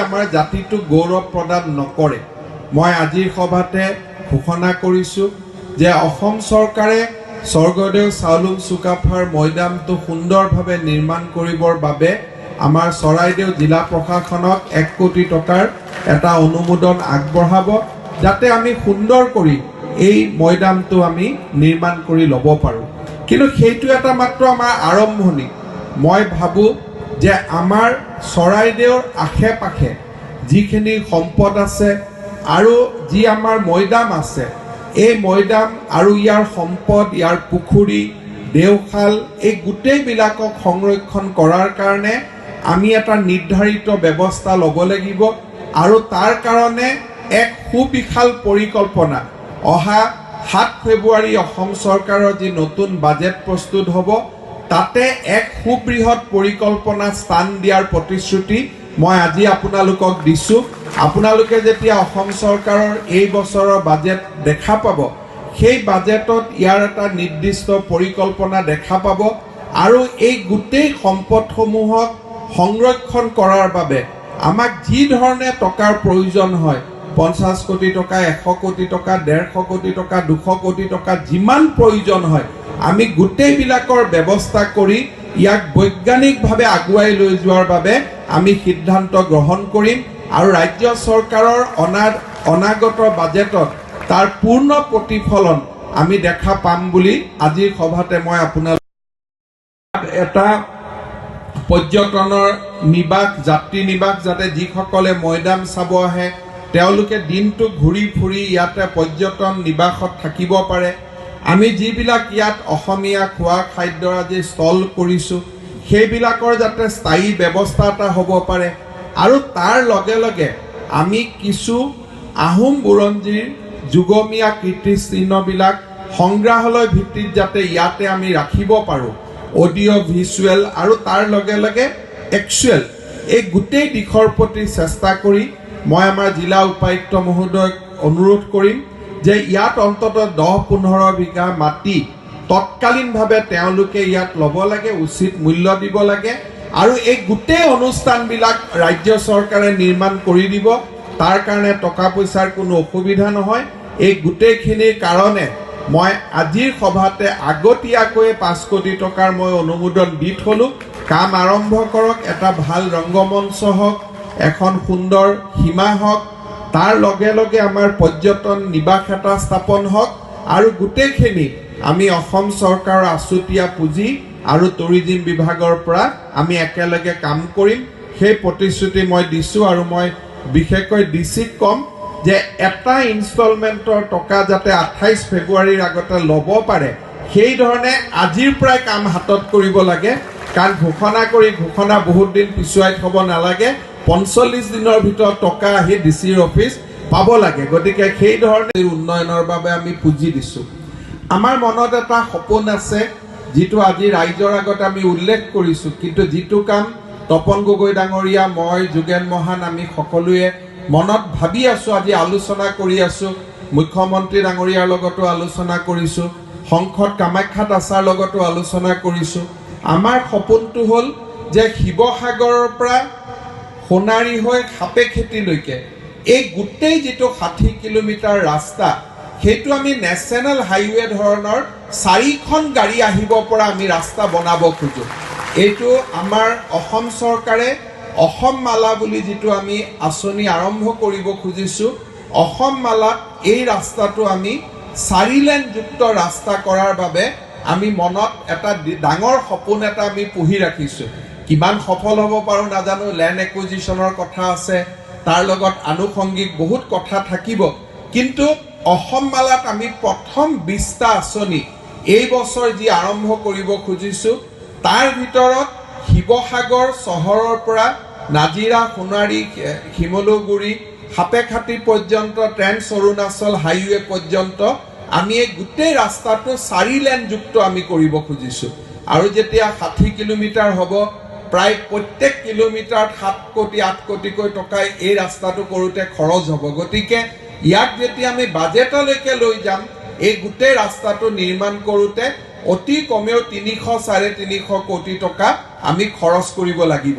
আমাৰ জাতিটোক গৌৰৱ প্ৰদান নকৰে। মই আজিৰ সভাতে ঘোষণা কৰিছোঁ যে অসম চৰকাৰে স্বৰ্গদেউ চাওলুং চুকাফাৰ মৈদামটো সুন্দৰভাৱে নিৰ্মাণ কৰিবৰ বাবে আমাৰ চৰাইদেউ জিলা প্ৰশাসনক 1 কোটি টকাৰ এটা অনুমোদন আগবঢ়াব, যাতে আমি সুন্দৰ কৰি এই মৈদামটো আমি নিৰ্মাণ কৰি ল'ব পাৰোঁ। কিন্তু সেইটো এটা মাত্ৰ আমাৰ আৰম্ভণি। মই ভাবোঁ যে আমাৰ চৰাইদেউৰ আশে পাশে যিখিনি সম্পদ আছে আৰু যি আমাৰ মৈদাম আছে, এই মৈদাম আৰু ইয়াৰ সম্পদ, ইয়াৰ পুখুৰী, দেওশাল, এই গোটেইবিলাকক সংৰক্ষণ কৰাৰ কাৰণে আমি এটা নিৰ্ধাৰিত ব্যৱস্থা ল'ব লাগিব। আৰু তাৰ কাৰণে এক সুবিশাল পৰিকল্পনা অহা 7 ফেব্ৰুৱাৰী অসম চৰকাৰৰ যি নতুন বাজেট প্ৰস্তুত হ'ব, তাতে এক সুবৃহৎ পৰিকল্পনা স্থান দিয়াৰ প্ৰতিশ্ৰুতি মই আজি আপোনালোকক দিছোঁ। আপোনালোকে যেতিয়া অসম চৰকাৰৰ এই বছৰৰ বাজেট দেখা পাব, সেই বাজেটত ইয়াৰ এটা নিৰ্দিষ্ট পৰিকল্পনা দেখা পাব। আৰু এই গোটেই সম্পদসমূহক সংৰক্ষণ কৰাৰ বাবে আমাক যি ধৰণে টকাৰ প্ৰয়োজন হয়, 50 কোটি টকা, 100 কোটি টকা, 150 কোটি টকা, 200 কোটি টকা, যিমান প্ৰয়োজন হয়, আমি গোটেইবিলাকৰ ব্যৱস্থা কৰি ইয়াক বৈজ্ঞানিকভাৱে আগুৱাই লৈ যোৱাৰ বাবে আমি সিদ্ধান্ত গ্ৰহণ কৰিম। আৰু ৰাজ্য চৰকাৰৰ অনাগত বাজেটত তাৰ পূৰ্ণ প্ৰতিফলন আমি দেখা পাম বুলি আজিৰ সভাতে মই আপোনালোক এটা পৰ্যটনৰ নিবাস, যাত্ৰী নিবাস, যাতে যিসকলে মৈদাম চাব আহে তেওঁলোকে দিনটো ঘূৰি ফুৰি ইয়াতে পৰ্যটন নিবাসত থাকিব পাৰে। আমি যিবিলাক ইয়াত অসমীয়া খোৱা খাদ্যৰ আজি ষ্টল কৰিছোঁ, সেইবিলাকৰ যাতে স্থায়ী ব্যৱস্থা এটা হ'ব পাৰে। আৰু তাৰ লগে লগে আমি কিছু আহোম বুৰঞ্জীৰ যুগমীয়া কীৰ্তিচিহ্নবিলাক সংগ্ৰহালয় ভিত্তিত যাতে ইয়াতে আমি ৰাখিব পাৰোঁ, অডিঅ' ভিজুৱেল আৰু তাৰ লগে লগে একচুৱেল, এই গোটেই দিশৰ প্ৰতি চেষ্টা কৰি মই আমাৰ জিলা উপায়ুক্ত মহোদয়ক অনুৰোধ কৰিম যে ইয়াত অন্ততঃ 10-15 বিঘা মাটি তৎকালীনভাৱে তেওঁলোকে ইয়াত ল'ব লাগে, উচিত মূল্য দিব লাগে। আৰু এই গোটেই অনুষ্ঠানবিলাক ৰাজ্য চৰকাৰে নিৰ্মাণ কৰি দিব। তাৰ কাৰণে টকা পইচাৰ কোনো অসুবিধা নহয়। এই গোটেইখিনিৰ কাৰণে মই আজিৰ সভাতে আগতীয়াকৈ 5 কোটি টকাৰ মই অনুমোদন দি থলোঁ। কাম আৰম্ভ কৰক। এটা ভাল ৰংগমঞ্চ হওক, এখন সুন্দৰ সীমা হওক, তাৰ লগে লগে আমাৰ পৰ্যটন নিবাস এটা স্থাপন হওক। আৰু গোটেইখিনি আমি অসম চৰকাৰৰ আছুতীয়া পুঁজি আৰু টুৰিজিম বিভাগৰ পৰা আমি একেলগে কাম কৰিম, সেই প্ৰতিশ্ৰুতি মই দিছোঁ। আৰু মই বিশেষকৈ ডিচিক ক'ম যে এটা ইনষ্টলমেণ্টৰ টকা যাতে 28 ফেব্ৰুৱাৰীৰ আগতে ল'ব পাৰে, সেইধৰণে আজিৰ পৰাই কাম হাতত কৰিব লাগে। কাৰণ ঘোষণা বহুত দিন পিছুৱাই থ'ব নালাগে। 45 দিনৰ ভিতৰত টকা আহি ডিচিৰ অফিচ পাব লাগে। গতিকে সেইধৰণে উন্নয়নৰ বাবে আমি পুঁজি দিছোঁ। আমাৰ মনত এটা সপোন আছে, যিটো আজি ৰাইজৰ আগত আমি উল্লেখ কৰিছোঁ, কিন্তু যিটো কাম তপন গগৈ ডাঙৰীয়া, মই, যোগেন মহান, আমি সকলোৱে মনত ভাবি আছোঁ, আজি আলোচনা কৰি আছোঁ। মুখ্যমন্ত্ৰী ডাঙৰীয়াৰ লগতো আলোচনা কৰিছোঁ, সংসদ কামাখ্যা দাসৰ লগতো আলোচনা কৰিছোঁ। আমাৰ সপোনটো হ'ল যে শিৱসাগৰৰ পৰা সোণাৰী হৈ সাপেখেতিলৈকে এই গোটেই যিটো 60 কিলোমিটাৰ ৰাস্তা, সেইটো আমি নেশ্যনেল হাইৱে ধৰণৰ 4খন গাড়ী আহিব পৰা আমি ৰাস্তা বনাব খোজোঁ। এইটো আমাৰ অসম চৰকাৰে অসম মালা বুলি যিটো আমি আঁচনি আৰম্ভ কৰিব খুজিছোঁ, অসম মালাত এই ৰাস্তাটো আমি 4 লেনযুক্ত ৰাস্তা কৰাৰ বাবে আমি মনত এটা ডাঙৰ সপোন এটা আমি পুহি ৰাখিছোঁ। কিমান সফল হ'ব পাৰোঁ নাজানো, লেণ্ড একুইজিশ্যনৰ কথা আছে, তাৰ লগত আনুষংগিক বহুত কথা থাকিব। কিন্তু অসম মালাত আমি প্ৰথম 20টা আঁচনি এই বছৰ যি আৰম্ভ কৰিব খুজিছোঁ, তাৰ ভিতৰত শিৱসাগৰ চহৰৰ পৰা নাজিৰা, সোণাৰী, শিমলুগুৰি, সাপেখাতি পৰ্যন্ত, ট্ৰেন্স অৰুণাচল হাইৱে পৰ্যন্ত আমি এই গোটেই ৰাস্তাটো 4 লেনযুক্ত আমি কৰিব খুজিছোঁ। আৰু যেতিয়া 60 কিলোমিটাৰ হ'ব, প্ৰায় প্ৰত্যেক কিলোমিটাৰত 7 কোটি 8 কোটিকৈ টকাই এই ৰাস্তাটো কৰোঁতে খৰচ হ'ব। গতিকে ইয়াক যেতিয়া আমি বাজেটলৈকে লৈ যাম, এই গোটেই ৰাস্তাটো নিৰ্মাণ কৰোঁতে অতি কমেও 300-350 কোটি টকা আমি খৰচ কৰিব লাগিব।